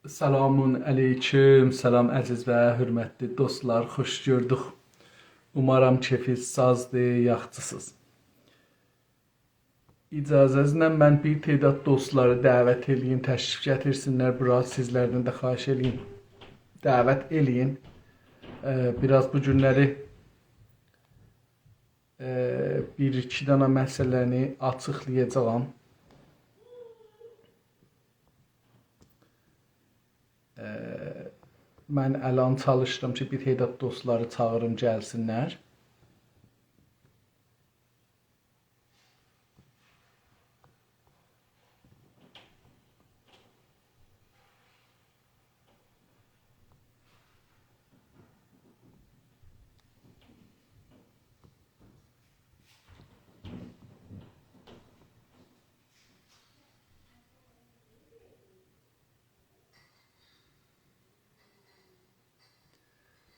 Selamun aleyküm, salam əziz və hörmətli dostlar, xoş gördük. Umarım keyfiniz sazdır, yaxşısınız. İcazənizlə mən bir tədad dostları dəvət edeyim, təşrif gətirsinlər bura, sizlərdən də xahiş edeyim. Dəvət eləyin. Biraz bu günləri bir-iki dənə məsələni açıqlayacağam. Mən əlan çalışıram ki, bir tədad dostları çağırım gəlsinlər.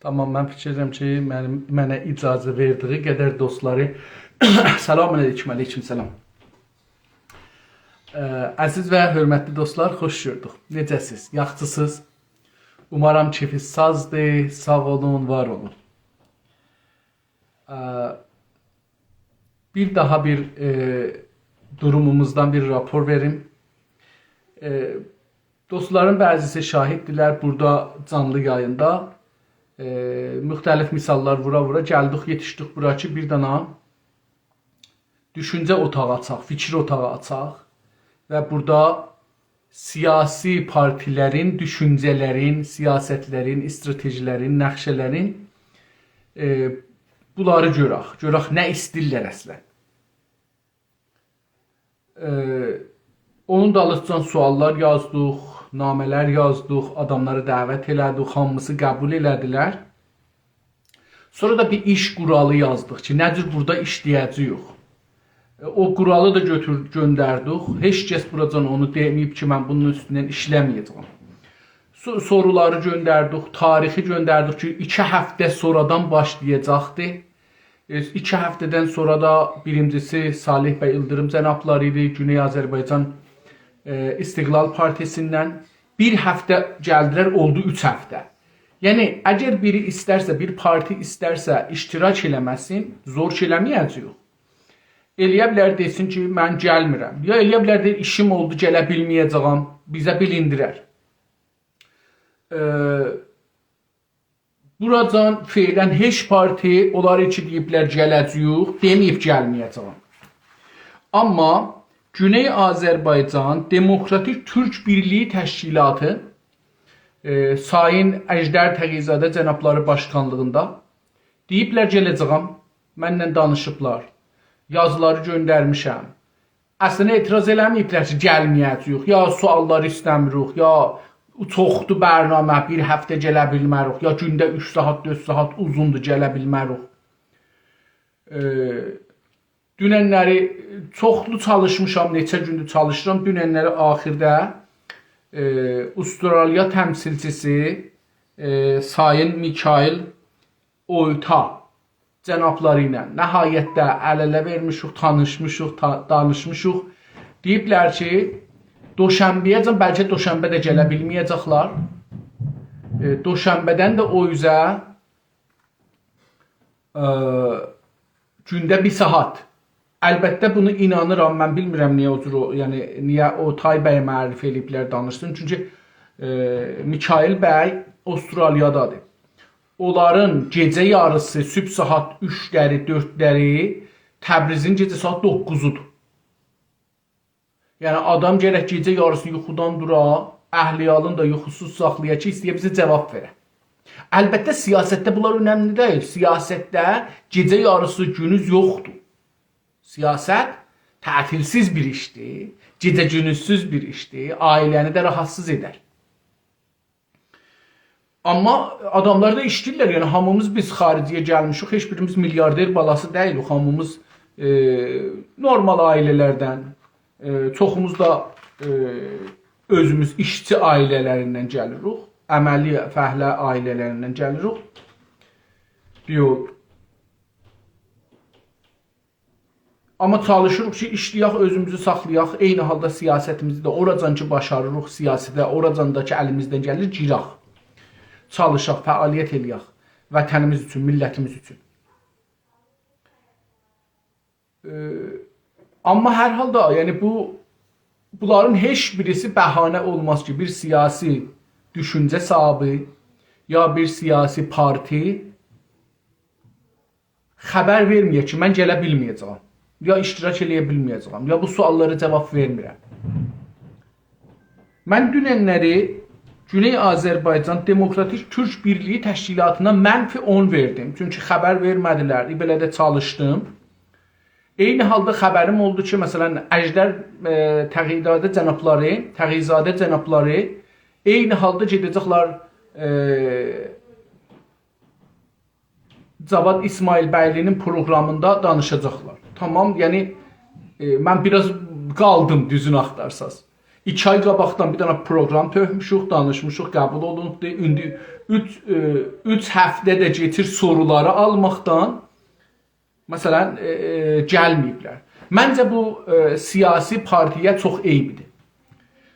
Tamam, mən fikirlərim ki, mənə icazə verdiyi qədər dostları Selamun aleyküm, salam. Əziz və hörmətli dostlar, xoş gördük. Necəsiz? Yaxşısınız? Umarım keyfiniz sazdır, sağ olun, var olun. Bir daha bir durumumuzdan bir rapor verim. Dostların bəzisi şahiddirlər burada canlı yayında. Müxtəlif misallar vura-vura gəldik, yetişdik bura ki, bir dana düşüncə otağı açaq, fikir otağı açaq və burada siyasi partilərin, düşüncələrin, siyasətlərin, stratejilərin, nəqşələrin bunları görək nə istəyirlər əslən. Onun dalınca suallar yazdıq, namələr yazdıq, adamları dəvət elədik, hamısı qəbul elədilər. Sonra da bir iş quralı yazdıq ki, nədir burada işləyəcəyik. O quralı da göndərdik. Heç kəs buracan onu deməyib ki, mən bunun üstündən işləməyəcəm. Soruları göndərdik, tarixi göndərdik ki, 2 həftə sonradan başlayacaqdı. 2 həftədən sonra da birincisi Salih bəy İldırım cənabları idi, Güney Azərbaycan İstiqlal Partisindən. Bir həftə gəldilər, oldu 3 həftə. Yəni, əgər biri istərsə, bir parti istərsə iştirak eləməsin, zor ki eləməyəcəyik. Eləyə bilər desin ki, mən gəlmirəm. Ya eləyə bilər deyir, işim oldu, gələ bilməyəcəyəm, bizə bilindirər. Buracan feylən heç parti, onları ki deyiblər gələcəyik, deməyib gəlməyəcəyəm. Amma Güney Azərbaycan Demokratik Türk Birliyi Təşkilatı Sayın Əjdər Təqizadə cənabları başkanlığında deyiblər gələcəyəm, mənlə danışıblar, yazıları göndərmişəm. Əslində etiraz eləməyiblər ki, gəlməyəcəyik, ya sualları istəmirik, ya çoxdur bərnamə, bir həftə gələ bilmərik, ya gündə 3 saat, 4 saat uzundur, gələ bilmərik. Dünənləri çoxlu çalışmışam, neçə gündür çalışıram. Dünənləri axirdə Avustraliya təmsilçisi Sayın Mikail Oyta cənabları ilə nəhayətdə əl-ələ vermişik, tanışmışıq, danışmışıq. Deyiblər ki, Doşənbəyəcən, bəlkə Doşənbə də gələ bilməyəcəklər. Doşənbədən də o üzə gündə 1 saat. Əlbəttə bunu inanıram, mən bilmirəm niyə o Tay bəyə mərif eləyiblər danışsın. Çünki Mikail bəy Avustraliyadadır. Onların gecə yarısı sübh saat 3-ləri, 4-ləri, Təbrizin gecə saat 9-udur. Yəni adam gərək gecə yarısı yuxudan dura, əhliyalın da yuxusuz saxlaya ki, istəyə bizə cavab verə. Əlbəttə siyasətdə bunlar önəmli deyil. Siyasətdə gecə yarısı günüz yoxdur. Siyasət tətilsiz bir işdir, gecə-gündüzsüz bir işdir, ailəni də rahatsız edər. Amma adamlar da işləyirlər, yəni hamımız biz xariciyə gəlmişik, heç birimiz milyarder balası deyilik, hamımız normal ailələrdən, çoxumuz da özümüz işçi ailələrindən gəlirik, əməli fəhlə ailələrindən gəlirik. Diyor. Amma çalışırıq ki, işləyək, özümüzü saxlayaq, eyni halda siyasətimizi də oracan ki, başarırıq, siyasətə oracan da ki, əlimizdən gəlir, girək. Çalışaq, fəaliyyət eləyək vətənimiz üçün, millətimiz üçün. Amma hər halda, yəni bunların heç birisi bəhanə olmaz ki, bir siyasi düşüncə sahibi ya bir siyasi parti xəbər verməyə ki, mən gələ bilməyəcəm, ya iştirak eləyə bilməyəcəm, ya bu suallara cavab vermirəm. Mən dünənləri Güney Azərbaycan Demokratik Türk Birliyi Təşkilatına -10 verdim. Çünki xəbər vermədilər, belə də çalışdım. Eyni halda xəbərim oldu ki, məsələn, Əjdər Təğizadə cənabları eyni halda gedəcəklər Cavad İsmailbəylinin proqramında danışacaqlar. Tamam, yəni mən biraz qaldım düzünü axtarsaz. 2 ay qabaqdan bir dənə proqram tökmüşük, danışmışıq, qəbul olunubdu. İndi 3 həftə də getir soruları almaqdan məsələn gəlməyiblər. Məncə bu siyasi partiyə çox eybidir.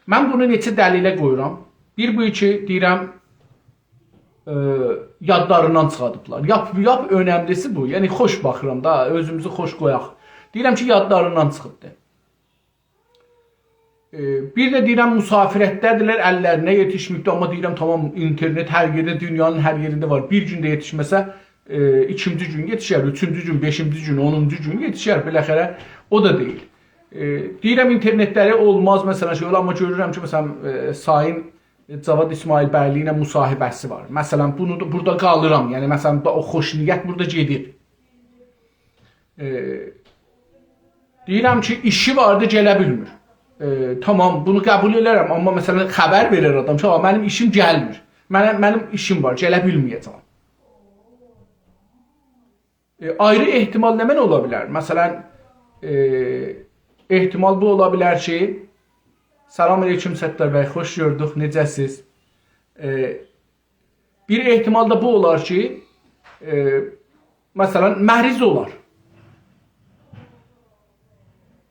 Mən bunu neçə dəlilə qoyuram. Bir bu ki, deyirəm, yadlarından çıxadıblar. Yap önəmlisi bu. Yəni xoş baxıram da, özümüzü xoş qoyaq. Deyirəm ki, yadlarından çıxıbdır. Bir də deyirəm, müsafirətdədirlər, əllərinə yetişməyibdir. Amma deyirəm, tamam, internet hər yerdə, dünyanın hər yerində var. Bir gündə yetişməsə, ikinci gün yetişər, üçüncü gün, beşinci gün, 10-cu gün yetişər. Beləxərə, o da deyil. Deyirəm, internetləri olmaz, məsələn, şey olur. Amma görürəm ki, məsələn, Sayın Cavad İsmailbəyli ilə müsahibəsi var. Məsələn, burada qalıram. Yəni, məsələn, o xoş niyyət burada gedir. Deyirəm ki, işi vardı, gələ bilmir. Tamam, bunu qəbul edərəm. Amma, məsələn, xəbər verir adam ki, mənim işim gəlmir. Mənim işim var, gələ bilməyəcəm. Ayrı ehtimal nə mənə ola bilər? Məsələn, ehtimal bu ola bilər ki, Salam aleyküm Səttar bəy, xoş gördük, necəsiz? Bir ehtimal da bu olar ki, məsələn, məhriz olar.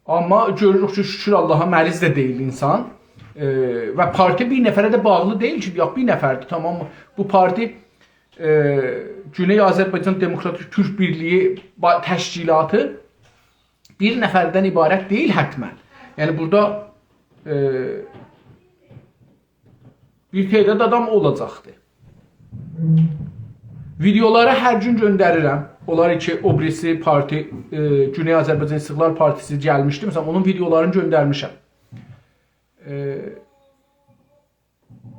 Amma görürük ki, şükür Allaha məhriz də deyil insan. Və parti bir nəfərə də bağlı deyil ki, yox, bir nəfərdir, tamam mı? Bu parti Güney Azərbaycan Demokratik Türk Birliyi Təşkilatı bir nəfərdən ibarət deyil hətmən. Yəni, burada bir tədad adam olacaqdır. Videoları hər gün göndərirəm. Onlar ki, o birisi parti, Güney Azərbaycan İstiqlal Partisi gəlmişdi. Məsələn, onun videolarını göndərmişəm.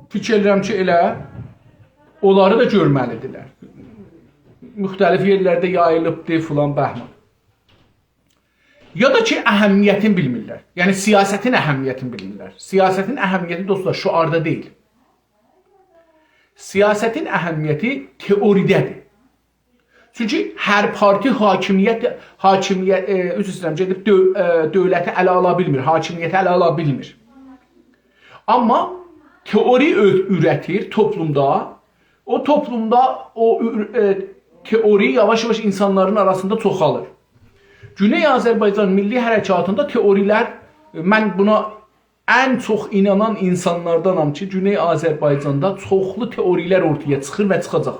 Fikirlərim ki, elə onları da görməlidirlər. Müxtəlif yerlərdə yayılıbdır, filan bəhman. Ya da ki, əhəmiyyətini bilmirlər. Yəni, siyasətin əhəmiyyətini bilmirlər. Siyasətin əhəmiyyəti, dostlar, şuarda deyil. Siyasətin əhəmiyyəti teoridədir. Çünki hər parti gedib dövləti ələ ala bilmir, hakimiyyəti ələ ala bilmir. Amma teori ürətir toplumda. O toplumda o teori yavaş-yavaş insanların arasında çoxalır. Güney Azərbaycan Milli Hərəkatında teorilər, mən buna ən çox inanan insanlardanam ki, Güney Azərbaycanda çoxlu teorilər ortaya çıxır və çıxacaq.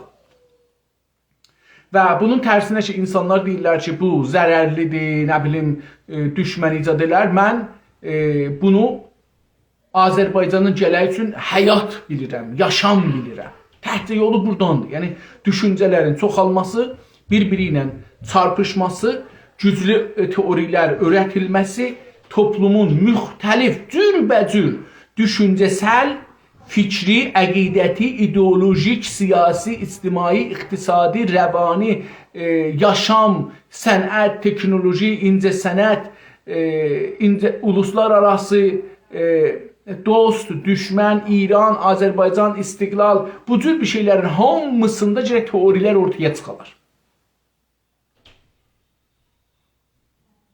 Və bunun tərsinə ki, insanlar deyirlər ki, bu zərərlidir, nə bilim, düşmən icad edər. Mən bunu Azərbaycanın gələcəyi üçün həyat bilirəm, yaşam bilirəm. Təhcə yolu burdandır. Yəni, düşüncələrin çoxalması, bir-biri ilə çarpışması, güclü teorilər öyrətilməsi, toplumun müxtəlif cürbəcür düşüncəsəl, fikri, əqidəti, ideolojik, siyasi, ictimai, iqtisadi, rəvani, yaşam, sənət, teknoloji, incəsənət, uluslararası, dost, düşmən, İran, Azərbaycan, istiqlal, bu cür bir şeylərin hamısında teorilər ortaya çıxarlar.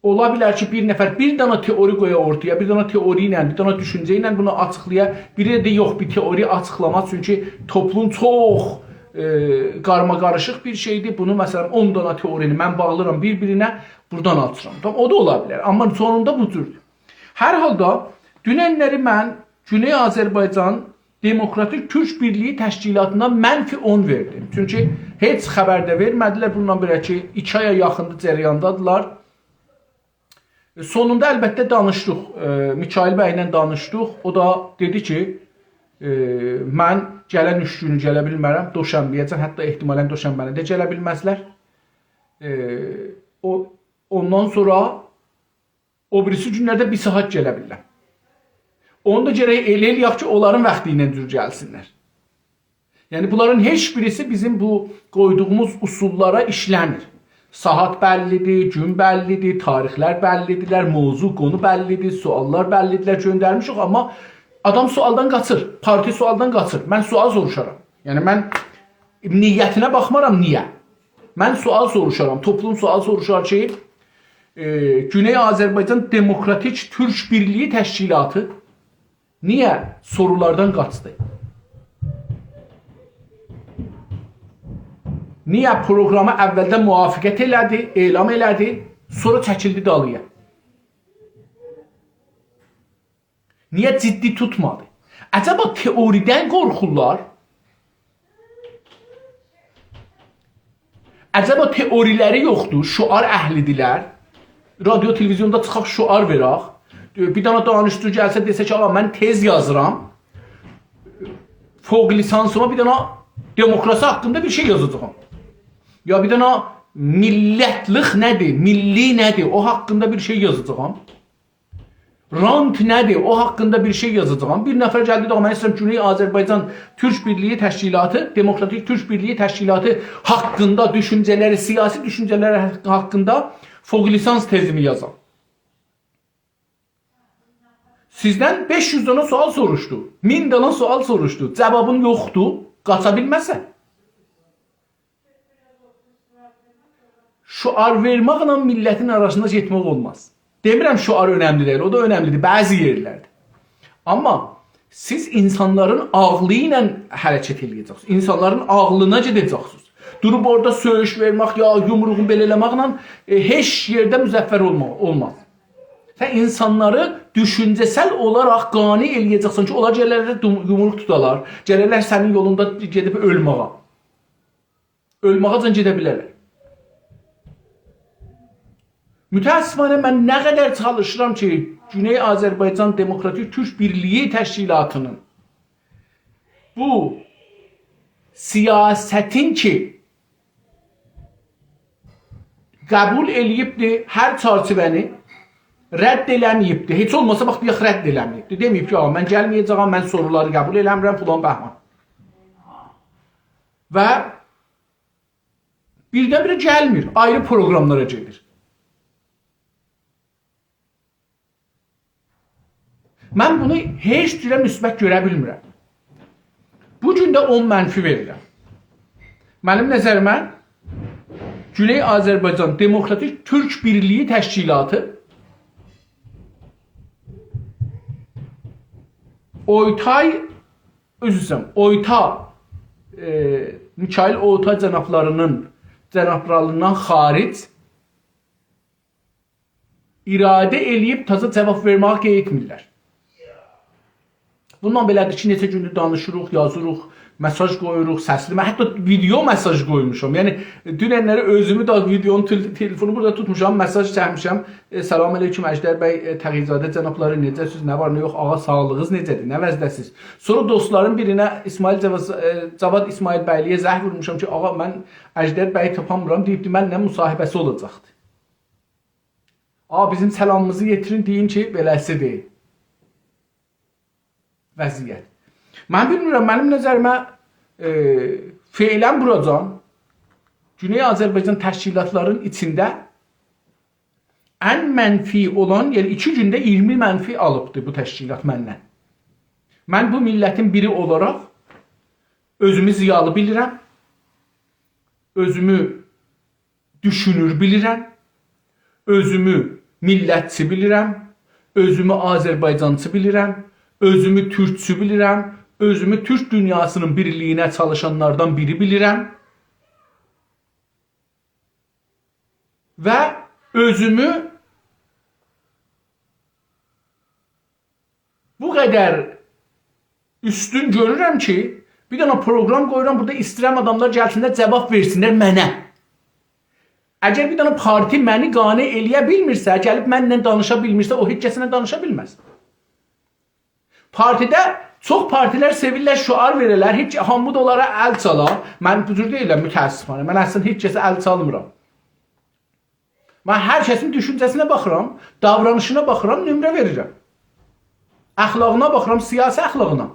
Ola bilər ki, bir nəfər bir dana teori qoya ortaya, bir dana teori ilə, bir dana düşüncə ilə bunu açıqlaya, biri də yox, bir teori açıqlamaz. Çünki toplum çox qarmaqarışıq bir şeydir. Bunu, məsələn, 10 dana teorini mən bağlıram bir-birinə, buradan açıram. Tamam, o da ola bilər. Amma sonunda bu cürdür. Hər halda dünənləri mən Güney Azərbaycan Demokratik Türk Birliği Təşkilatına -10 verdim. Çünki heç xəbər də vermədilər. Bundan belə ki 2 aya yaxındır cərəyandadılar. Sonunda əlbəttə danışdıq. Mikail bəylə danışdıq. O da dedi ki mən gələn 3 günü gələ bilmərəm. Doşənbəyəcən, hətta ehtimalən Doşənbəni də gələ bilməzlər. Ondan sonra o birisi günlərdə bir saat gələ bilirəm. Onu da gərək elə eləyək ki, onların vaxtı ilə düz gəlsinlər. Yəni bunların heç birisi bizim bu qoyduğumuz usullara işləmir. Saat bəllidir, gün bəllidir, tarixlər bəllidirlər, mövzu, qonu bəllidir, suallar bəllidirlər, göndərmişik. Amma adam sualdan qaçır, parti sualdan qaçır. Mən sual soruşaram. Yəni mən niyyətinə baxmaram, niyə? Mən sual soruşaram, toplum sual soruşar ki, Güney Azərbaycan Demokratik Türk Birliği Təşkilatı niyə sorulardan qaçdı? Niyə proqrama əvvəldən müvafiqət elədi, elam elədi, sonra çəkildi dalıya? Niyə ciddi tutmadı? Əcəba teoridən qorxurlar? Əcəba teoriləri yoxdur, şuar əhlidirlər? Radyo, televizyonda çıxaq şuar verək. Bir dana danışdırıcı gəlsə desə ki, ağa mən tez yazıram. Fouq lisansıma bir dana demokrasi haqqında bir şey yazacağam. Ya bir dana millətlik nədir, milli nədir, o haqqında bir şey yazacağam. Rant nədir, o haqqında bir şey yazacağam. Bir nəfər gəldi də mən istəyirəm Güney Azərbaycan Türk Birliği Təşkilatı, Demokratik Türk Birliği Təşkilatı haqqında düşüncələri, siyasi düşüncələri haqqında fouq lisans tezimi yazam. Sizdən 500 dana sual soruşdu, 1000 dana sual soruşdu, cavabın yoxdur, qaça bilməsə. Şuar verməklə millətin arasında getmək olmaz. Demirəm şuar önəmli deyil, o da önəmlidir bəzi yerlərdə. Amma siz insanların ağlı ilə hərəkət edəcəksiniz, insanların ağlına gedəcəksiniz. Durub orada söyüş vermək, ya yumruğun belə eləməklə heç yerdə müzəffər olmaz. Sən insanları düşüncəsəl olaraq qane eləyəcəksən ki, onlar gələrlər yumruq tutalar, gələrlər sənin yolunda gedib ölməğa. Ölməğacan gedə bilərlər. Mütəəssifanə mən nə qədər çalışıram ki, Güney Azərbaycan Demokratik Türk Birliği Təşkilatının bu siyasətin ki qəbul eləyibdir hər çərçivəni, rədd eləməyibdir. Heç olmasa bax deyək rədd eləməyibdir. Deməyib ki, mən gəlməyəcəyəm, mən soruları qəbul eləmirəm, filan bəhman. Və birdən-birə gəlmir, ayrı proqramlara gedir. Mən bunu heç cürə müsbət görə bilmirəm. Bu gün də 10 mənfi verirəm. Mənim nəzərimə Güney Azərbaycan Demokratik Türk Birliği Təşkilatı Oytay, Mikail Oytay cənablarından xaric iradə eləyib taza cavab verməyə getmirlər. Bundan belədir ki, neçə gündür danışırıq, yazırıq, mesaj qoyuruq, səsli. Mən hətta video mesaj qoymuşam. Yəni dünənləri özümü də videonun telefonu burada tutmuşam, mesaj çəkmişəm. Salam aleyküm Əjdər bəy, Təğiyzadə cənabları necəsiz, nə var, nə yox, ağa sağlığınız necədir, nə vəzdəsiz? Sonra dostların birinə Cavad İsmail bəyliyə zəng vurmuşam ki, ağa mən Əjdər bəyi tapamıram, deyibdi mənlə müsahibəsi olacaqdı. Ağa bizim səlamımızı yetirin, deyin ki, beləsi deyil. Vəziyyət. Mən bilmirəm, mənim nəzərimə feylən buracan Güney Azərbaycan təşkilatların içində ən mənfi olan, yəni 2 gündə 20 mənfi alıbdır bu təşkilat məndən. Mən bu millətin biri olaraq özümü ziyalı bilirəm, özümü düşünür bilirəm, özümü millətçi bilirəm, özümü Azərbaycançı bilirəm, özümü türkçü bilirəm, özümü Türk dünyasının birliyinə çalışanlardan biri bilirəm və özümü bu qədər üstün görürəm ki, bir dənə proqram qoyuram, burada istəyirəm adamlar gəlsinlər, cavab versinlər mənə. Əgər bir dənə parti məni qane eləyə bilmirsə, gəlib mənlə danışa bilmirsə, o heç kəsinlə danışa bilməz. Partidə çox partilər sevirlər, şüar verirlər, heç hamı da onlara əl çala. Mən bu cür deyiləm, mütəəssifانه. Mən əslində heç kəsə əl çalmıram. Mən hər kəsin düşüncəsinə baxıram, davranışına baxıram, nömrə verirəm. Əxlaqına baxıram, siyasi əxlaqına.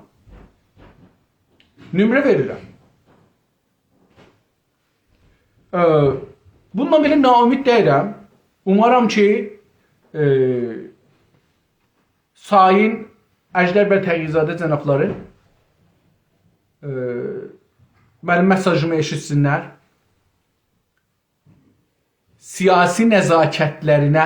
Nömrə verirəm. Bununla belə naumid deyirəm. Umaram ki, Sayın Əjdər bəy Təğyizadə cənabları mənim mesajımı eşitsinlər. Siyasi nəzakətlərinə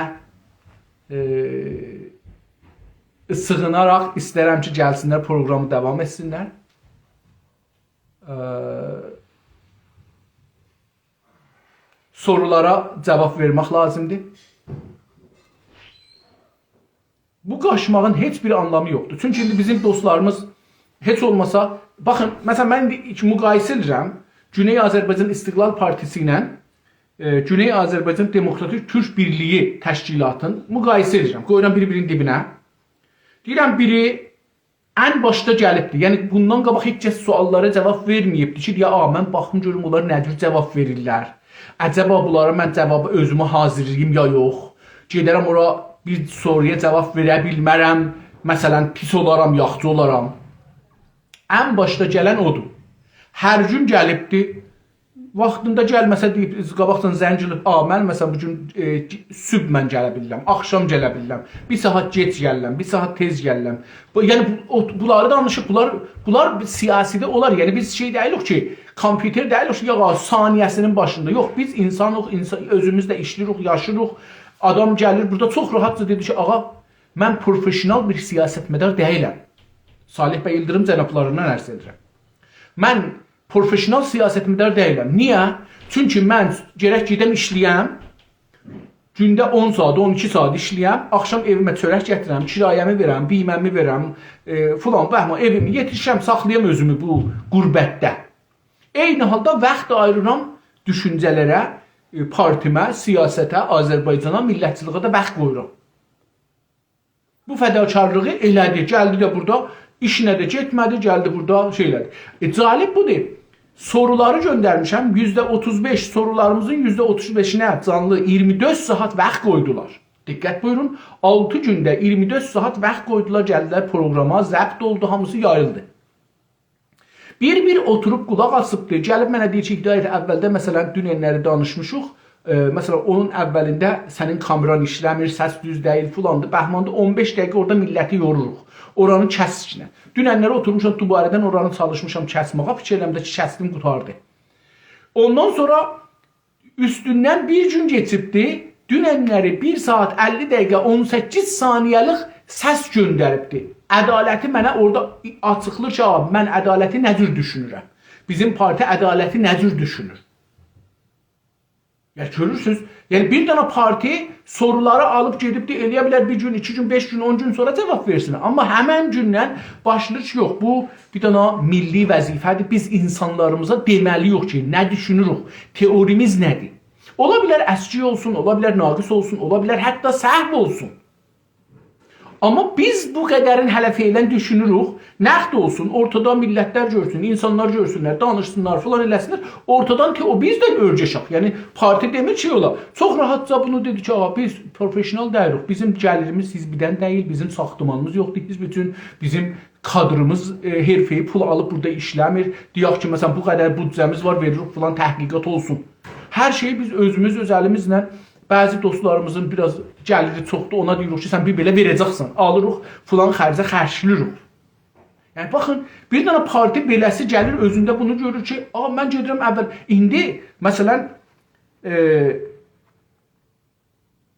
sığınaraq istərəm ki, gəlsinlər, proqramı davam etsinlər. Sorulara cavab vermək lazımdır. Bu qaçmağın heç bir anlamı yoxdur. Çünki indi bizim dostlarımız heç olmasa, baxın, məsələn, mən indi müqayisə edirəm Güney Azərbaycan İstiqlal Partisi ilə Güney Azərbaycan Demokratik Türk Birliyi təşkilatını müqayisə edirəm. Qoyuram bir-birinin dibinə. Deyirəm, biri ən başda gəlibdir. Yəni, bundan qabaq heç kəs suallara cavab verməyibdir ki, deyə, mən baxım görüm, onlar nə cür cavab verirlər. Əcəba bunlara mən cavabı özümü hazırlayayım ya yox. Gedərəm ora bir soruya cavab verə bilmərəm. Məsələn, pis olaram, yaxşı olaram. Ən başda gələn odur. Hər gün gəlibdir. Vaxtında gəlməsə deyib, qabaqdan zəng edib, mən məsələn bugün sübh mən gələ bilirəm, axşam gələ bilirəm, bir saat gec gəlirəm, bir saat tez gəlirəm. Yəni bunları danışıb, bunlar siyasidə olar. Yəni biz şey deyilik ki, kompüter deyilik ki, ya saniyəsinin başında. Yox, biz insanıq, özümüz də işləyirik, yaşayırıq. Adam gəlir, burada çox rahatca dedi ki, mən profesional bir siyasətmədar deyiləm. Salih bəy İldırım cənablarından ərz edirəm. Mən profesional siyasətmədar deyiləm. Niyə? Çünki mən gərək gedəm işləyəm, gündə 10 saat, 12 saat işləyəm, axşam evimə çörək gətirəm, kirayəmi verəm, biyməmi verəm, filan, bəhman, evimi yetişəm, saxlayam özümü bu qürbətdə. Eyni halda vaxt ayırıram düşüncələrə, partimə, siyasətə, Azərbaycana, millətçiliğə də vaxt qoyuram. Bu fədakarlığı elədi, gəldi də burada, işinə də getmədi, gəldi burada şeylədi. Cəlib budur. Soruları göndərmişəm, %35 sorularımızın %35-nə canlı 24 saat vaxt qoydular. Diqqət buyurun, 6 gündə 24 saat vaxt qoydular, gəldilər proqrama, zəbt oldu, hamısı yayıldı. Bir oturub qulaq asıbdır, gəlib mənə deyir ki, əvvəldə məsələn dünənləri danışmışıq, məsələn onun əvvəlində sənin kameran işləmir, səs düz deyil filandır, bəhmanda 15 dəqiqə orada milləti yoruruq. Oranı kəskinə. Dünənləri oturmuşam, dubarədən oranı çalışmışam kəsməyə, fikirlərimdə ki, kəsdim, qutardı. Ondan sonra üstündən bir gün geçibdi, dünənləri 1 saat 50 dəqiqə 18 saniyəlik səs göndəribdi. Ədaləti mənə orada açıqlır ki, mən ədaləti nə cür düşünürəm? Bizim parti ədaləti nə cür düşünür? Yəni, görürsünüz, yəni bir dənə parti soruları alıb gedib də eləyə bilər 1 gün, 2 gün, 5 gün, 10 gün sonra cavab versin. Amma həmən gündən başlayır ki, yox, bu bir dənə milli vəzifədir. Biz insanlarımıza deməliyik ki, nə düşünürük, teorimiz nədir? Ola bilər əski olsun, ola bilər naqis olsun, ola bilər hətta səhv olsun. Amma biz bu qədərin hələ feylən düşünürük, nəqd olsun, ortada millətlər görsün, insanlar görsünlər, danışsınlar, filan eləsinlər, ortadan ki, o biz də örgəşək. Yəni, parti demir ki, ola. Çox rahatca bunu dedi ki, biz profesional deyirik, bizim gəlirimiz hizbidən deyil, bizim saxtımanımız yoxdur, bizim kadrımız herfeyi pul alıb burada işləmir, deyək ki, məsələn, bu qədər büdcəmiz var, veririk, filan təhqiqat olsun. Hər şeyi biz özümüz, öz əlimizlə bəzi dostlarımızın biraz gəliri çoxdur, ona deyirik ki, sən bir belə verəcəksən, alırıq, filan xərcə xərcləyirik. Yəni, baxın, bir dənə parti beləsi gəlir, özündə bunu görür ki, mən gedirəm əvvəl, indi, məsələn,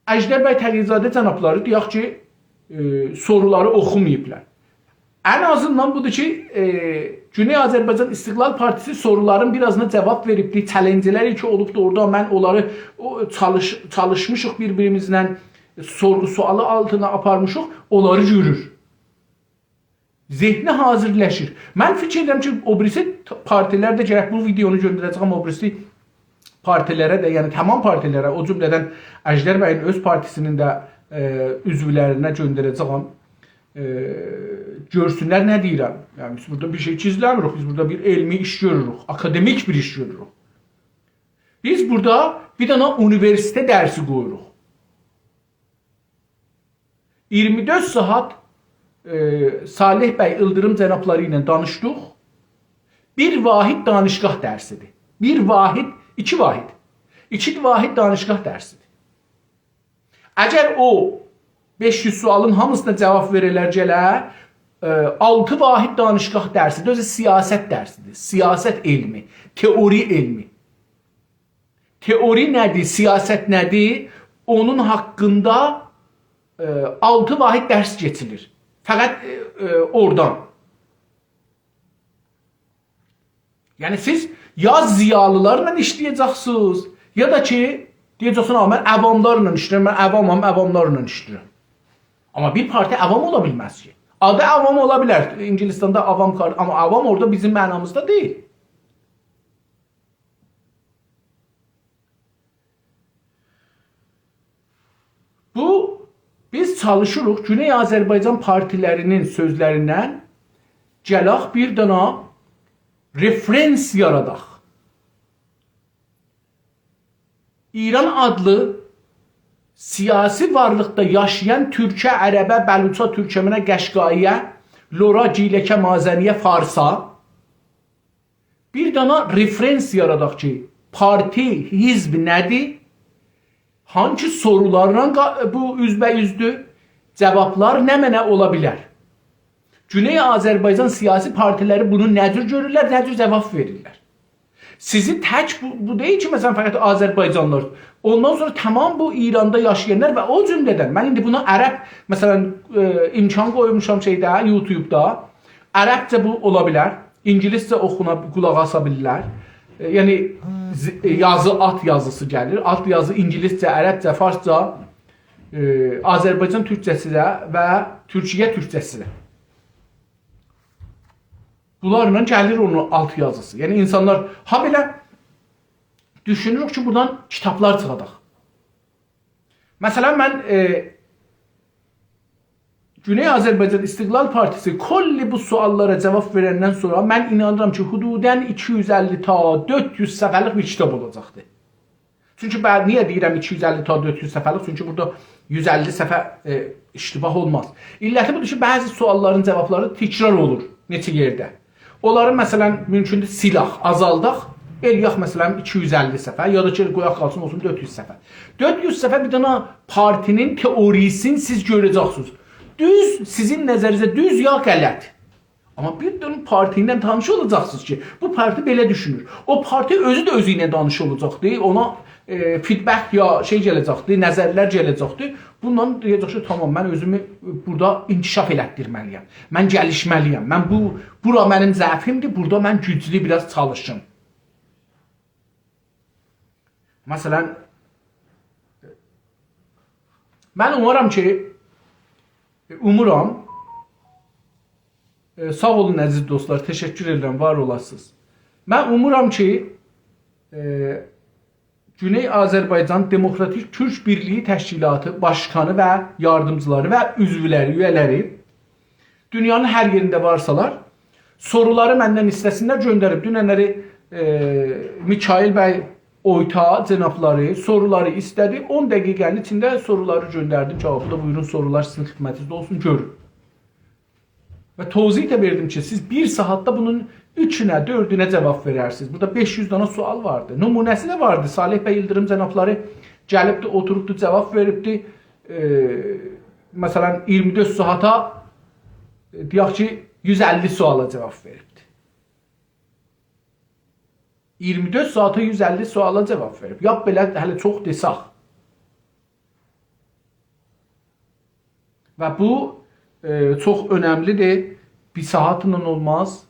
Əjdər bəy Təğyizadə cənabları deyək ki, soruları oxumayıblar. En azından budur ki Güney Azərbaycan İstiqlal Partisi soruların birazına cevap veribdi. Challenge'ler ki olubdu orada. Mən onları çalışmışıq birbirimizlə, sorgu sualı altına aparmışıq. Onları görür. Zehni hazırlaşır. Mən fikir edirəm ki, o birisi partilər də gərək bu videonu göndərəcəm o birisi partilərə də, yəni tamam partilərə, o cümlədən Əjdər bəyin öz partisinin də üzvlərinə göndərəcəm. Görsünlər nə deyirəm. Yəni biz burada bir şey gizləmirik. Biz burada bir elmi iş görürük. Akademik bir iş görürük. Biz burada bir dənə universitet dərsi qoyuruq. 24 saat Salih bəy İldırım cənabları ilə danışdıq. Bir vahid danışqah dərsidir. İki vahid danışqah dərsidir. Əgər o 500 sualın hamısına cavab verilər gələ, 6 vahid danışqah dərsidir. Özü siyasət dərsidir. Siyasət elmi, teori elmi. Teori nədir, siyasət nədir? Onun haqqında 6 vahid dərs keçilir. Fəqət oradan. Yəni siz ya ziyalılarla işləyəcəksiniz, ya da ki, deyəcəksin, mən əvamlarla işləyirəm, mən əvamam, əvamlarla işləyirəm. Amma bir parti əvam ola bilməz ki. Adı əvam ola bilər. İngilistanda avam kart, amma avam orada bizim mənamızda deyil. Biz çalışırıq Güney Azərbaycan partilərinin sözlərindən gələk bir dənə referens yaradaq. İran adlı siyasi varlıqda yaşayan Türkə, Ərəbə, Bəluça, Türkəmənə, Qəşqaiyə, Lora, Giləkə, Mazəniyə, Farsa bir dənə referens yaradaq ki, parti, hizb nədir? Hangi sorularla bu üzbəyüzdür? Cevaplar nə mənə ola bilər? Güney Azərbaycan siyasi partiləri bunu nədir görürlər, nədir cavab verirlər? Sizi tək bu deyil ki, məsələn, fəqət Azərbaycanlılar. Ondan sonra tamam bu İranda yaşayanlar və o cümlədən, mən indi buna ərəb, məsələn, imkan qoymuşam şeydə, YouTube'da. Ərəbcə bu ola bilər, İngiliscə oxuna, qulaq asa bilirlər. Yəni yazı at yazısı gəlir. At yazı İngiliscə, Ərəbcə, Farsca, Azərbaycan türkçəsi də və Türkiyə türkçəsi də. Bunlarla gəlir onun alt yazısı. Yəni insanlar ha belə düşünürük ki, buradan kitablar çıxadaq. Məsələn, mən Güney Azərbaycan İstiqlal Partisi kolli bu suallara cavab verəndən sonra mən inanıram ki, hududən 250 ta 400 səfərlik bir kitab olacaqdır. Çünki ben niyə deyirəm 250 ta 400 səfərlik? Çünki burada 150 səfər iştibah olmaz. İlləti budur ki, bəzi sualların cavabları təkrar olur neçə yerdə. Onları məsələn mümkündür silah, azaldaq, eləyək məsələn 250 səfər ya da ki, qoyaq qalsın olsun 400 səfər. 400 səfər bir dənə partinin teorisini siz görəcəksiniz. Düz, sizin nəzərinizdə düz ya qələt. Amma bir dönüm parti ilə tanış olacaqsınız ki, bu parti belə düşünür. O parti özü də özü ilə tanış olacaqdır. Ona feedback ya şey gələcəkdir, nəzərlər gələcəkdir. Bundan deyəcək ki, tamam, mən özümü burada inkişaf elətdirməliyəm. Mən gəlişməliyəm. Mən bura mənim zəifimdir. Burada mən güclü biraz çalışım. Məsələn, mən umaram ki, sağ olun əziz dostlar, təşəkkür edirəm, var olasınız. Mən umuram ki, Güney Azərbaycan Demokratik Türk Birliyi Təşkilatı başkanı və yardımcıları və üzvləri, üyələri dünyanın hər yerində varsalar, soruları məndən istəsinlər, göndərib. Dünənləri Mikail bəy Oyta cənabları soruları istədi. 10 dəqiqənin içində soruları göndərdim. Cavabı da buyurun, sorular sizin xidmətinizdə olsun, görün. Və tozih də verdim ki, siz 1 saatda bunun 3-ünə, 4-ünə cavab verərsiniz. Burada 500 dana sual vardı. Nümunəsi də vardı. Salih bəy İldırım cənabları gəlibdi, oturubdu, cavab veribdi. Məsələn, 24 saata deyək ki, 150 suala cavab veribdi. 24 saata 150 suala cavab verib. Ya belə hələ çox desaq. Və bu çox önəmlidir. bir saatla olmaz.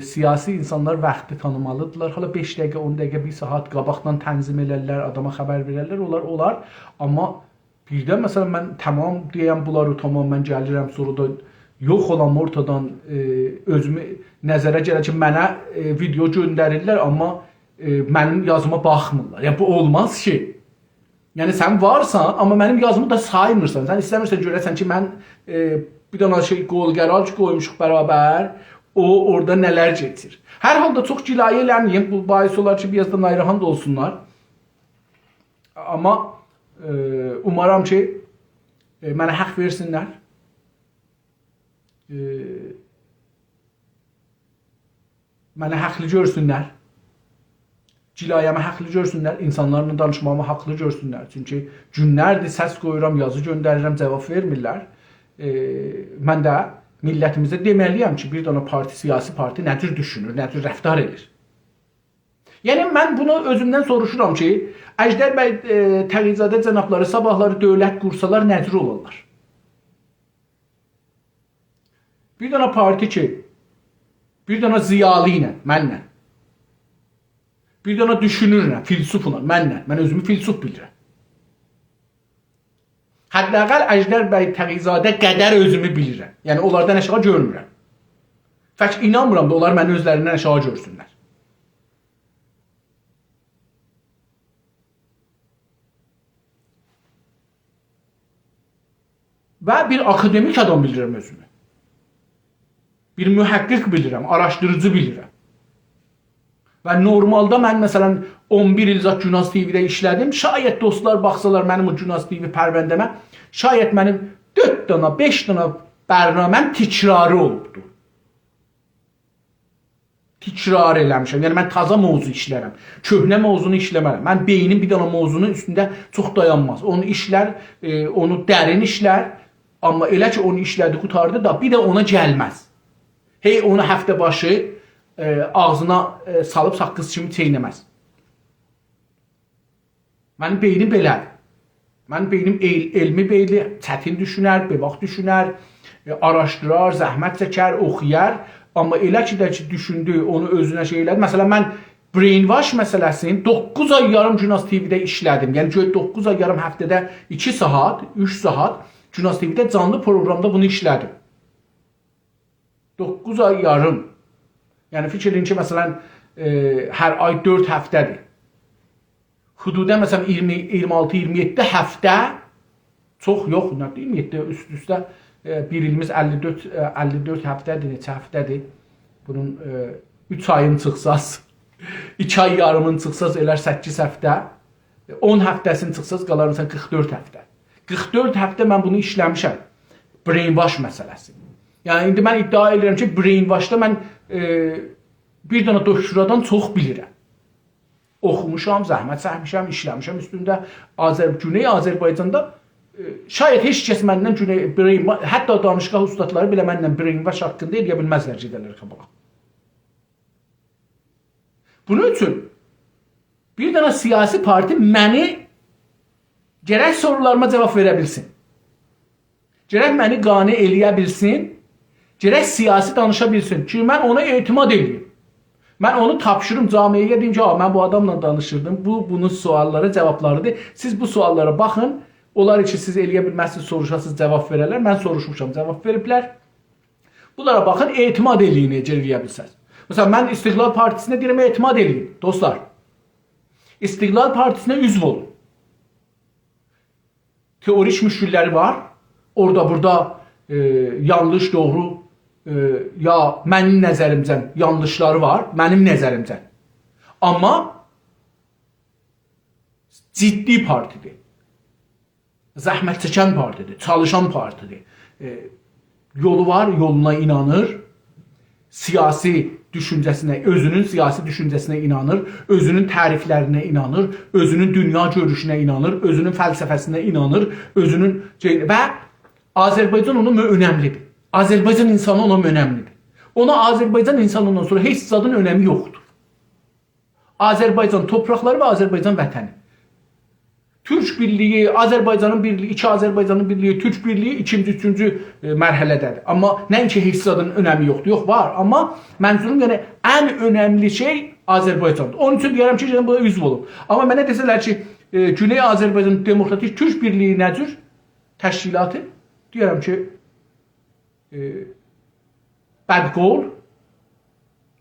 Siyasi insanlar vaxtı tanımalıdırlar. Hala 5 dəqiqə, 10 dəqiqə, 1 saat qabaqdan tənzim elərlər, adama xəbər verərlər, olar. Amma birdən məsələn mən tamam deyəm bunları tamam mən gəlirəm, sonra da yox olan ortadan özümü nəzərə gəlir ki, mənə video göndərirlər, amma mənim yazıma baxmırlar. Yəni bu olmaz ki. Yəni sən varsan, amma mənim yazımı da saymırsan. Sən istəmirsən görəsən ki, mən bir dənə şey qol-qərac qoymuşuq bərabər. O orada nələr getir. Hər halda çox gilayə eləməyim. Bu bahis olar ki, biraz da narahat olsunlar. Amma umaram ki, mənə haqq versinlər. Mənə haqlı görsünlər. Cilayəmə haqlı görsünlər. İnsanlarla danışmamı haqlı görsünlər. Çünki günlərdir səs qoyuram, yazı göndərirəm, cavab vermirlər. Mən də millətimizə deməliyəm ki, bir dənə parti, siyasi parti nə cür düşünür, nə cür rəftar edir. Yəni mən bunu özümdən soruşuram ki, Əjdər bəy Təğizadə cənabları sabahları dövlət qursalar nə cür olarlar? Bir dənə parti ki, bir dənə ziyalı ilə, mənlə, bir dənə düşünürlə, filsufla, mənlə, mən özümü filsuf bilirəm. Hətta Əjdər bəy Təğizadə qədər özümü bilirəm. Yəni onlardan aşağı görmürəm. Fəqət inanmıram da onlar məni özlərindən aşağı görsünlər. Və bir akademik adam bilirəm özümü. Bir mühəqqiq bilirəm, araşdırıcı bilirəm. Və normalda mən məsələn 11 il zat Günaz TV-də işlədim. Şayət dostlar baxsalar mənim o Günaz TV pərvəndəmə, şayət mənim 4 dənə, 5 dənə bərnaməm tikrarı olubdur. Tikrar eləmişəm. Yəni mən taza mövzu işlərəm. Köhnə mövzunu işləmərəm. Mən beynim bir dənə mövzunun üstündə çox dayanmaz. Onu işlər, onu dərin işlər. Amma elə ki onu işlədi, qutardı da bir də ona gəlməz. Hey onu həftə başı ağzına salıb saqqız kimi çeynəməz. Mənim beynim belədir. Mənim beynim elmi beyli, çətin düşünər, bevaq düşünər, araşdırar, zəhmət çəkər, oxuyar. Amma elə ki də ki düşündü, onu özünə şey elədi. Məsələn, mən brainwash məsələsini 9 ay yarım Günaz TV-də işlədim. Yəni 9 ay yarım həftədə 2 saat, 3 saat Günaz TV-də canlı proqramda bunu işlədim. 9 ay yarım. Yəni fikir edin ki, məsələn, hər ay 4 həftədir. Hududə məsələn 26-27 həftə çox yox, 27 üst-üstə bir ilimiz 54 həftədir, neçə həftədir. Bunun 3 ayın çıxsaz, 2 ay yarımın çıxsaz elər 8 həftə, 10 həftəsini çıxsaz qalarınsan 44 həftə. 44 həftə mən bunu işləmişəm. Brainwash məsələsi. Yəni indi mən iddia edirəm ki, brainwashda mən bir dənə doktoradan çox bilirəm. Oxumuşam, zəhmət çəkmişəm, işləmişəm üstündə. Güney Azərbaycanda şayət heç kəs məndən brainwash, hətta danışqah ustadları belə məndən brainwash haqqında eləyə bilməzlər gedərlər qabağa. Bunun üçün bir dənə siyasi parti məni gərək sorularıma cavab verə bilsin. Gərək məni qane eləyə bilsin. Gərək siyasi danışa bilsin ki, mən ona etimad edeyim. Mən onu tapşırım camiyə deyim ki, mən bu adamla danışırdım. Bunun sualları, cavablarıdır. Siz bu suallara baxın. Onlar için siz eləyə bilməzsiniz, soruşasınız, cavab verərlər. Mən soruşmuşam, cavab veriblər. Bunlara baxın, etimad eləyin, necə eləyə bilsəz. Məsələn, mən İstiqlal Partisinə deyirəm, etimad eləyin. Dostlar, İstiqlal Partisinə üzv olun. Teorik müşkülləri var. Orada, burada yanlış, doğru, ya mənim nəzərimcən yanlışları var, mənim nəzərimcən. Amma ciddi partidir. Zəhmət çəkən partidir, çalışan partidir. Yolu var, yoluna inanır. Siyasi düşüncəsinə, özünün siyasi düşüncəsinə inanır, özünün təriflərinə inanır, özünün dünya görüşünə inanır, özünün fəlsəfəsinə inanır, özünün və Azərbaycan ona önəmlidir. Azərbaycan insanı ona önəmlidir. Ona Azərbaycan insanından sonra heç zadın önəmi yoxdur. Azərbaycan torpaqları və Azərbaycan vətəni. Türk birliği, Azərbaycanın birliği, iki Azərbaycanın birliği, Türk birliği ikinci, üçüncü mərhələdədir. Amma nəinki heç zadın önəmi yoxdur. Yox, var. Amma mənzurum yəni ən önəmli şey Azərbaycandır. Onun üçün deyərəm ki, buna üzv olun. Amma mənə desələr ki, Güney Azərbaycan Demokratik Türk Birliği nədir? Təşkilatı? Deyərəm ki, bədqol,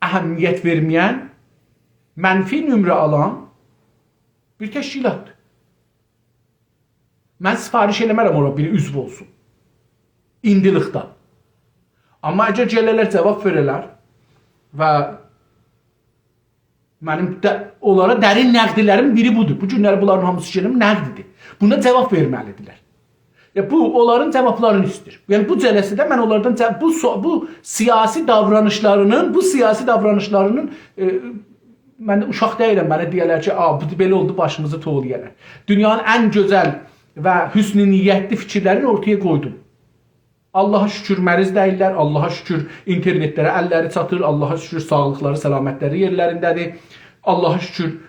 əhəmiyyət verməyən, mənfi nömrə alan bir təşkilatdır. Mən sifariş eləmərəm ora biri üzv olsun. İndilikdə. Amma əgər gələrlər cavab verələr və mənim onlara dərin nəqdlərim biri budur. Bu günləri bunların hamısı gəlim nəqdidir. Buna cavab verməlidirlər. Bu onların cavablarını istəyir. Yəni bu cəlsədə mən onlardan bu siyasi davranışlarının mən uşaq deyiləm, mənə deyirlər ki, bu belə oldu, başımızı toğlayarlar. Dünyanın ən gözəl və hüsnü niyyətli fikirlərini ortaya qoydum. Allaha şükür məriz deyirlər, Allaha şükür internetlərə əlləri çatır, Allaha şükür sağlıqları, səlamətləri yerlərindədir. Allaha şükür,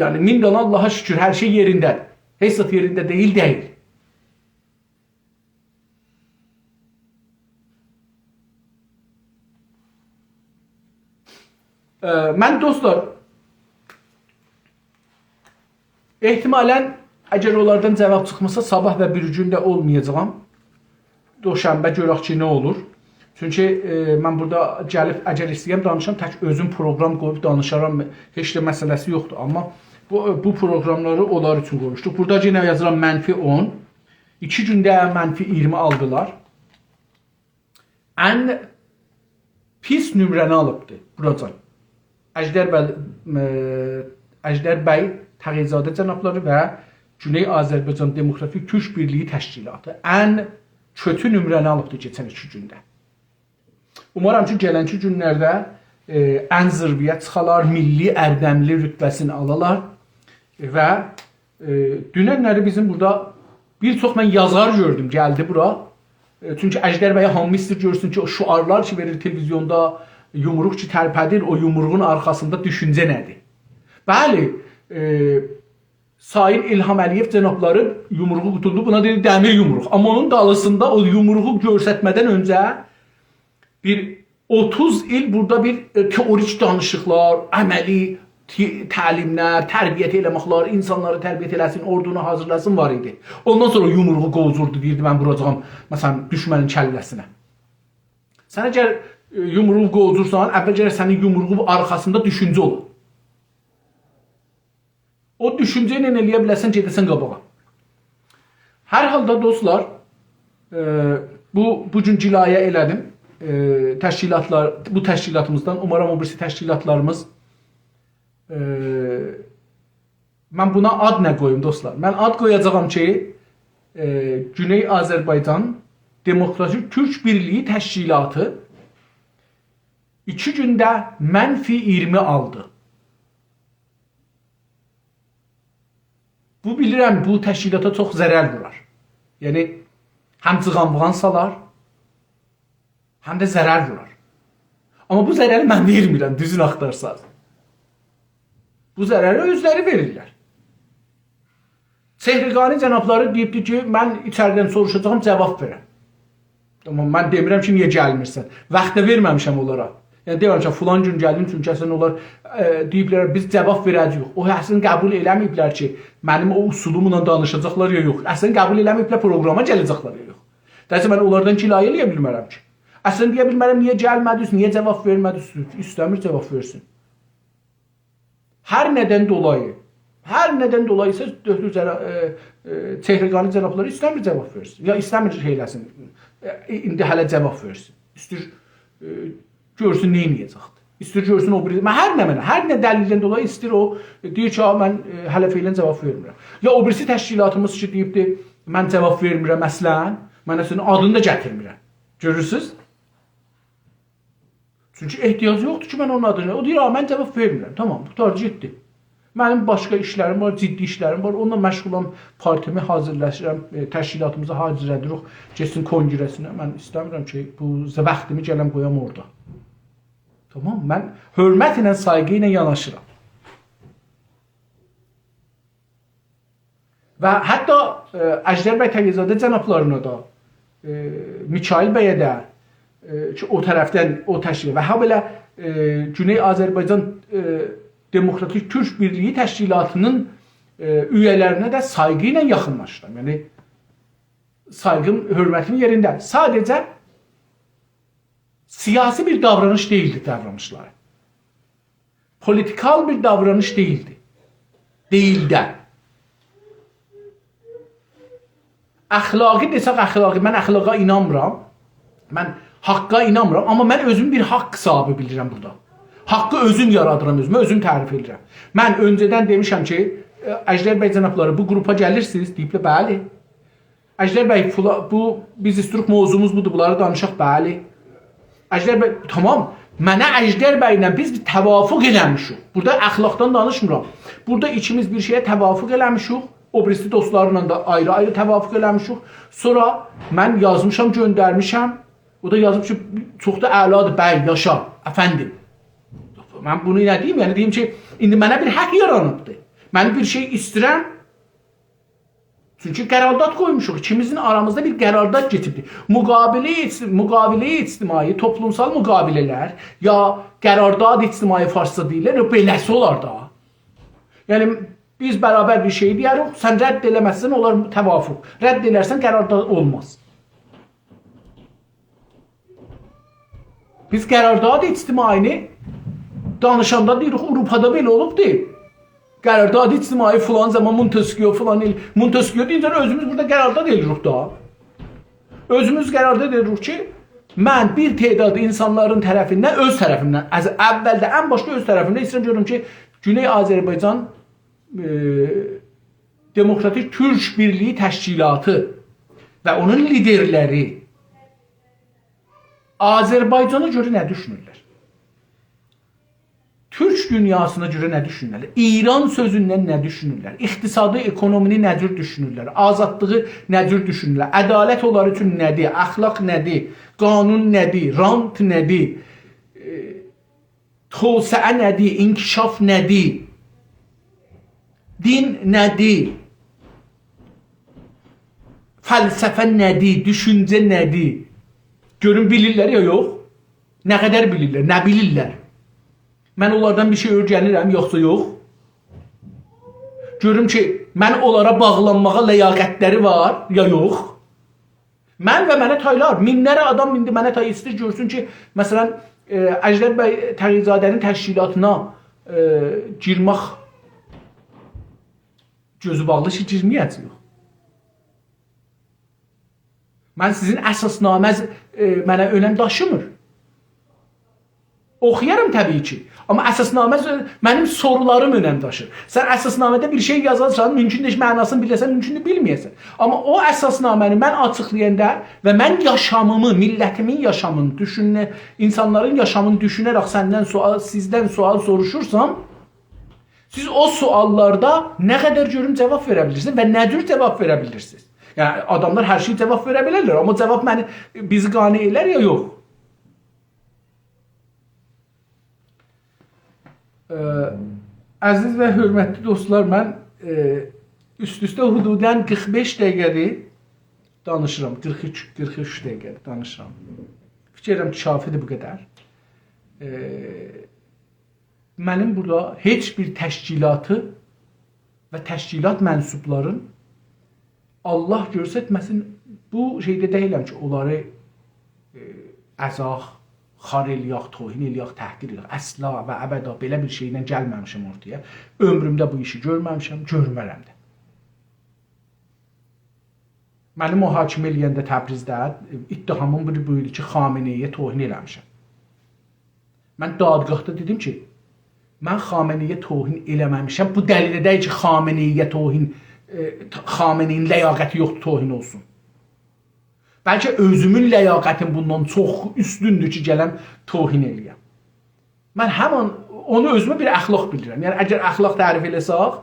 yəni min qana Allaha şükür hər şey yerindədir. Heç zat yerində deyil. Mən dostlar, ehtimalən əgər onlardan cavab çıxmasa sabah və bir gündə olmayacağam. Doşənbə görək ki, nə olur. Çünki mən burada gəlib əgər istəyəm danışam, tək özüm proqram qoyub danışaram. Heç də məsələsi yoxdur. Amma bu proqramları onlar üçün qoymuşduq. Burada yenə yazıram -10. 2 gündə -20 aldılar. Ən pis nömrəni alıbdır buracan. Əjdər bəy Təğizadə cənabları və Güney Azərbaycan Demokratik Türk Birliği Təşkilatı ən kötü nömrəni alıbdır keçən 2 gündə. Umarım ki, gələnki günlərdə ən zirvəyə çıxalar, milli ərdəmli rütbəsini alalar və dünənləri bizim burada bir çox mən yazar gördüm, gəldi bura. Çünki Əjdər bəyə hamı istəyir görsün ki, o şuarlar ki verir televizyonda, yumruq ki tərpədir, o yumruğun arxasında düşüncə nədir? Bəli, Sayın İlham Əliyev cənabları yumruğu qutuldu, buna deyir dəmir yumruq. Amma onun dalısında o yumruğu görsətmədən öncə bir 30 il burada bir teorik danışıqlar, əməli təlimlər, tərbiyyət eləməklər, insanları tərbiyyət eləsin, ordunu hazırlasın var idi. Ondan sonra yumruğu qovzurdu, deyirdi mən vuracağam məsələn düşmənin kəlləsinə. Sən əgər yumruğu qovzursan, əvvəlcə sənin yumruğu arxasında düşüncə olur. O düşüncə ilə eləyə bilərsən, gedəsən qabağa. Hər halda dostlar, bu gün cilayə elədim. Bu təşkilatımızdan, umarım o birisi təşkilatlarımız, mən buna ad nə qoyum dostlar? Mən ad qoyacağam ki, Güney Azərbaycan Demokratik Türk Birliği Təşkilatı 2 gündə -20 aldı. Bu bilirəm, bu təşkilata çox zərər vurar. Yəni, həm cığanvıqan salar, həm də zərər vurar. Amma bu zərəri mən vermirəm, düzün axtarsaz. Bu zərəri özləri verirlər. Sehriqani cənabları deyibdir ki, mən içəridən soruşacağım, cavab verəm. Amma mən demirəm ki, niyə gəlmirsən? Vaxt da verməmişəm onlara. Yəni deyirəm ki, filan gün gəldim, çünki əslən onlar deyiblər, biz cavab verəcəyik. O əslən qəbul eləməyiblər ki, mənim o usulumla danışacaqlar ya yox. Əslən qəbul eləməyiblər, proqrama gələcəklər ya yox. Dəsə mən onlardan kilayə eləyə bilmərəm ki. Əslən deyə bilmərəm, niyə gəlmədiniz, niyə cavab vermədiniz, istəmir cavab versin. Hər nədən dolayı isə Sehriqani cənabları istəmir cavab versin. Ya istəmir şeyləsin, indi hələ cavab versin. İstəyir görsün nə edəcəkdir. İstəyir görsün o birisi. Hər nə dəlildən dolayı istəyir o, deyir ki, mən hələ feylən cavab vermirəm. Ya o birisi təşkilatımız ki, deyibdir, mən cavab vermirəm əslən, mən əslən adını da gətirmirəm. Görürsünüz? Çünki ehtiyac yoxdur ki, mən onun adını. O deyir, mən cavab vermirəm. Tamam, bu tarz getdi. Mənim başqa işlərim var, ciddi işlərim var. Onunla məşğulam, partimi hazırlaşıram, təşkilatımızı hazır edirik, geçsin kongresinə. Mən istəmirəm ki, bu vaxtımı gələm qoyam orada. Tamam, mən hörmət ilə, sayğı ilə yanaşıram. və hətta Əjdər bəy Təqizadə cənablarına da, Mikail bəyə də ki, o tərəfdən o təşkil və habelə Güney Azərbaycan Demokratik Türk Birliyi Təşkilatının üyələrinə də sayğı ilə yaxınlaşdım. Yəni saygım, hörmətim yerində. Sadəcə siyasi bir davranış değildi davranışları. Politikal bir davranış değildi. Değil də. Əxlaqi desək əxlaqi, mən əxlaqa inanmıram. Mən haqqa inanmıram, amma mən özüm bir haqq sahibi bilirəm burada. Haqqı özüm yaradıram özümə, özüm tərif edirəm. Mən öncədən demişəm ki, Əjdər bəy cənabları bu qrupa gəlirsiniz, deyiblər, bəli. Əjdər bəy, bu biz istirik mövzumuz budur, bunları danışaq, bəli. Əjdər bəy, tamam, mənə Əjdər bəylə biz bir təvafuq eləmişik. Burada əxlaqdan danışmıram. Burada ikimiz bir şeyə təvafuq eləmişik. O birisi dostlarla da ayrı-ayrı təvafuq eləmişik. Sonra mən yazmışam, göndərmişəm. O da yazıb ki, çox da əladır, bəy, yaşa, əfəndim. Mən bunu nə deyim? Yəni deyim ki, indi mənə bir haqq yaranıbdır. Mən bir şey istirəm. Çünki qərardat qoymuşuq. İkimizin aramızda bir qərardat getibdir. Müqabilə ictimai, toplumsal müqabilələr ya qərardat ictimai farsça deyirlər, beləsi olar da. Yəni biz bərabər bir şey deyərik, sən rədd eləməzsən, olar təvafuq. Rədd elərsən, qərardat olmaz. Biz qərardat ictimaini danışanda deyirik, Avropada belə olubdur. Qərardat ictimai filan zaman Montesquieu filan il. Montesquieu deyincə özümüz burada qərardat edirik da. Özümüz qərardat edirik ki, mən bir tədad insanların tərəfindən, öz tərəfimdən, əvvəldə ən başda öz tərəfimdən istəyirəm görürüm ki, Güney Azərbaycan Demokratik Türk Birliyi Təşkilatı və onun liderləri Azərbaycana görə nə düşünürlər? Türk dünyasına görə nə düşünürlər? İran sözündən nə düşünürlər? İqtisadi, ekonomini nə cür düşünürlər? Azadlığı nə cür düşünürlər? Ədalət onlar üçün nədir? Əxlaq nədir? Qanun nədir? Rant nədir? Tövsəə nədir? İnkişaf nədir? Din nədir? Fəlsəfə nədir? Düşüncə nədir? Görün bilirlər ya yox? Nə qədər bilirlər? Nə bilirlər? Mən onlardan bir şey öyrənirəm, yoxsa yox? Görüm ki, mən onlara bağlanmağa ləyaqətləri var, ya yox? Mən və mənə taylar, minlərə adam indi mənə tay istir görsün ki, məsələn, Əjdər bəy Təqizadənin təşkilatına girmək gözü bağlı ki, girməyəcək. Mən sizin əsasnaməz mənə önəm daşımır. Oxuyaram təbii ki. Amma əsasnamə mənim sorularım önəm daşır. Sən əsasnamədə bir şey yazarsan, mümkündür mənasını biləsən, mümkündür bilməyəsən. Amma o əsasnaməni mən açıqlayanda və mən yaşamımı, millətimin yaşamını insanların yaşamını düşünərək sizdən sual soruşursam, siz o suallarda nə qədər görüm cavab verə bilirsiniz və nə cür cavab verə bilirsiniz? Yəni adamlar hər şey cavab verə bilərlər, amma cavab bizi qane elər ya yox. Əziz və hörmətli dostlar, mən üst-üstə hududən 45 dəqiqədir danışıram, 43 dəqiqədir danışıram. Fikirəm ki, kafidir bu qədər. Mənim burada heç bir təşkilatı və təşkilat mənsubların Allah görsətməsin, bu şeydə deyiləm ki, onları əzaq, xar eləyək, tohin eləyək, təhqir eləyək. Əsla və əbəda belə bir şeylə gəlməmişəm ortaya. Ömrümdə bu işi görməmişəm, görmərəm də. Məni mühakimə eləyəndə Təbrizdə ittihamım buydu ki, Xameneyiyə tohin eləmişəm. Mən dadgahda dedim ki, mən Xameneyiyə tohin eləməmişəm. Bu dəlil edək ki, Xameneyiyə tohin, Xameneyin ləyaqəti yoxdur, tohin olsun. Bəlkə özümün ləyaqətim bundan çox üstündür ki, gələm tohin eləyəm. Mən həman onu özümə bir əxlaq bilirəm. Yəni, əgər əxlaq tərif eləsək,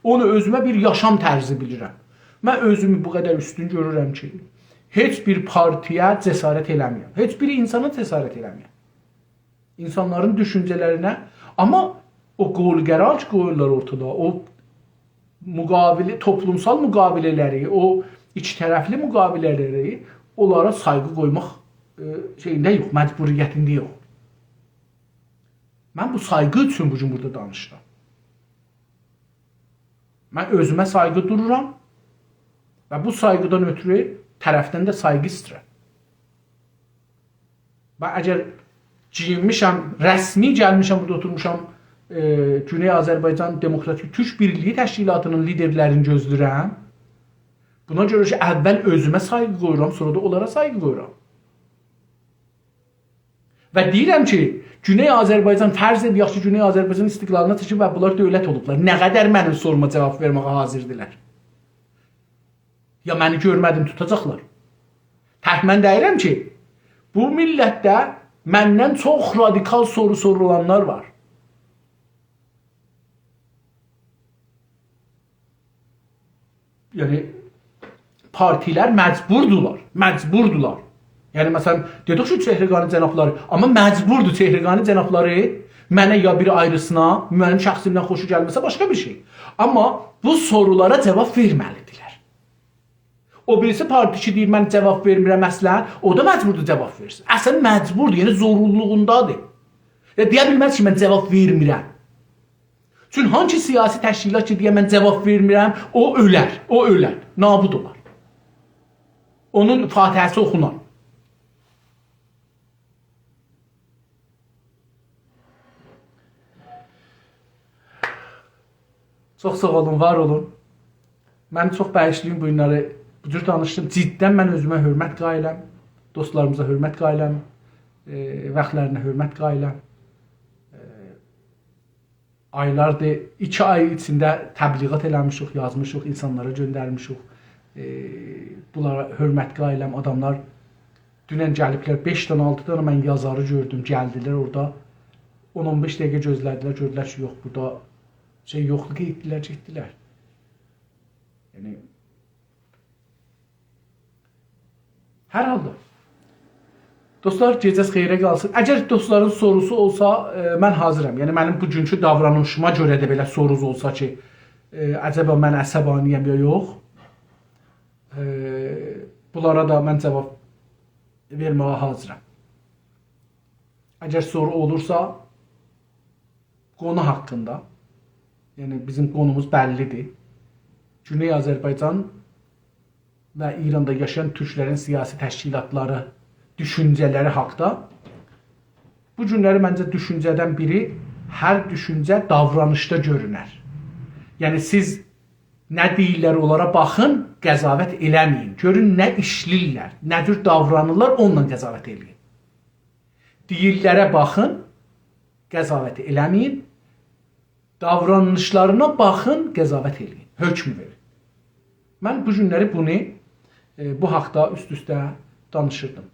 onu özümə bir yaşam tərzi bilirəm. Mən özümü bu qədər üstün görürəm ki, heç bir partiya cəsarət eləməyəm. Heç bir insana cəsarət eləməyəm. İnsanların düşüncələrinə, amma o qol-qərac qoyurlar ortada, o toplumsal müqavilələri, o iç tərəfli müqavilələri onlara sayğı qoymaq şeyində yox, məcburiyyətində yox. Mən bu sayğı üçün bu gün burada danışıram. Mən özümə sayğı dururam və bu sayğıdan ötürü tərəfdən də sayğı istəyirəm. Və əgər giyinmişəm, rəsmi gəlmişəm, burada oturmuşam, Güney Azərbaycan Demokratik Türk Birliyi Təşkilatının liderlərini gözləyirəm. Buna görə ki, əvvəl özümə sayğı qoyuram, sonra da onlara sayğı qoyuram. Və deyirəm ki, Güney Azərbaycan, fərz edək ki, Güney Azərbaycan istiqlalına çəkib və bunlar dövlət olublar. Nə qədər mənim soruma cavab verməyə hazırdılar? Ya məni görmədim tutacaqlar. Mən deyirəm ki, bu millətdə məndən çox radikal soru sorulanlar var. Yəni, partilər məcburdular. Yəni, məsələn, dedik ki, Çehriqani cənabları, amma məcburdur Çehriqani cənabları mənə ya biri ayrısına, mənim şəxsimdən xoşu gəlməsə başqa bir şey. Amma bu sorulara cavab verməlidirlər. O birisi partisi deyir, mən cavab vermirəm əslən, o da məcburdur cavab versin. Əslən məcburdur, yəni zorunluluğundadır. Deyə bilməz ki, mən cavab vermirəm. Çünki hangi siyasi təşkilat ki, deyə mən cavab vermirəm, o ölər, nabud olar. Onun fatihəsi oxunar. Çox sağ olun, var olun. Mən çox bəxşliyim bu günləri. Bu cür danışdım. Ciddən mən özümə hörmət qailəm, dostlarımıza hörmət qailəm, vaxtlarına hörmət qailəm. Aylardır, 2 ay içində təbliğat eləmişik, yazmışıq, insanlara göndərmişik. Bunlara hörmət qailəm, adamlar dünən gəliblər, 5 dənə, 6 dənə mən yazarı gördüm, gəldilər orada. 10-15 dəqiqə gözlədilər, gördülər ki, yox, burada şey yoxdur ki, getdilər. Yəni, hər halda. Dostlar, gecəz xeyrə qalsın. Əgər dostların sorusu olsa, mən hazıram. Yəni, mənim bugünkü davranışıma görə də belə sorunuz olsa ki, əcəbə mən əsəbaniyəm ya yox. Bunlara da mən cavab verməyə hazıram. Əgər soru olursa, qonu haqqında, yəni bizim qonumuz bəllidir. Güney Azərbaycan və İranda yaşayan türklərin siyasi təşkilatları, düşüncələri haqda. Bu günləri məncə düşüncədən biri, hər düşüncə davranışda görünər. Yəni siz nə deyirlər onlara baxın, qəzavət eləməyin. Görün nə işlirlər, nə cür davranırlar, onunla qəzavət eləyin. Deyirlərə baxın, qəzavət eləməyin. Davranışlarına baxın, qəzavət eləyin. Hökm verin. Mən bu günləri bunu bu haqda üst-üstə danışırdım.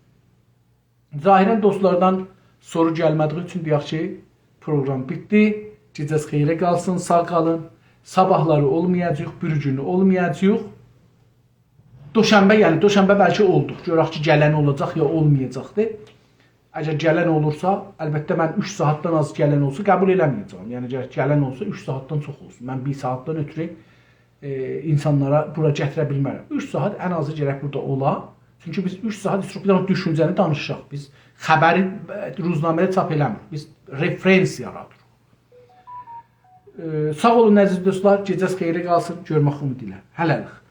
Zahirən dostlardan soru gəlmədiyi üçün deyək ki, proqram bitdi. Gecəz xeyrə qalsın, sağ qalın. Sabahları olmayacaq, bir günü olmayacaq. Doşənbə, yəni doşənbə bəlkə olduq. Görək ki, gələn olacaq ya olmayacaqdır. Əgər gələn olursa, əlbəttə mən 3 saatdan az gələn olsa qəbul eləməyəcəm. Yəni gələn olsa 3 saatdan çox olsun. Mən 1 saatdan ötürü insanlara bura gətirə bilmərəm. 3 saat ən azı gərək burada ola. Çünki biz 3 saat istəyirək düşüncəni danışaq. Biz xəbəri ruznamədə çap eləmirik. Biz referens yaradırıq. Sağ olun əziz dostlar. Gecəz xeyirə qalsın. Görmək ümidi ilə. Hələlik.